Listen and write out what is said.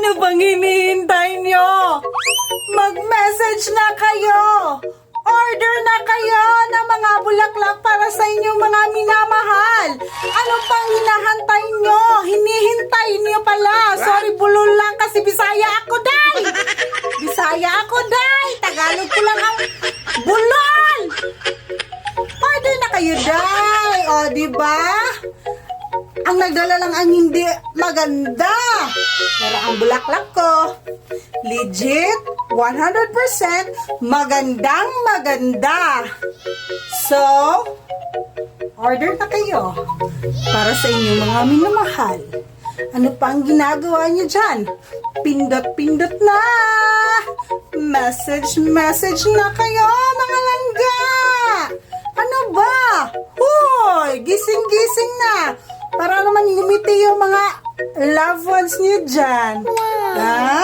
Ano bang hinihintay nyo? Mag-message na kayo! Order na kayo ng mga bulaklak para sa inyong mga minamahal! Ano pang hinahantay nyo? Hinihintay nyo pala! Sorry, bulol lang kasi Bisaya ako, day! Bisaya ako, day! Tagalog ko lang ang bulol! Order na kayo, day! O, diba? Ang nagdala lang ang hindi maganda. Pero ang bulaklak ko, legit, 100% magandang maganda. So, order na kayo para sa inyong mga minamahal. Ano pa ang ginagawa niyo dyan? Pindot-pindot na! Message na kayo, mga langga! Ano ba? Hoy! Gising-gising na! Para naman ngumiti yung mga loved ones niyo dyan. Ha?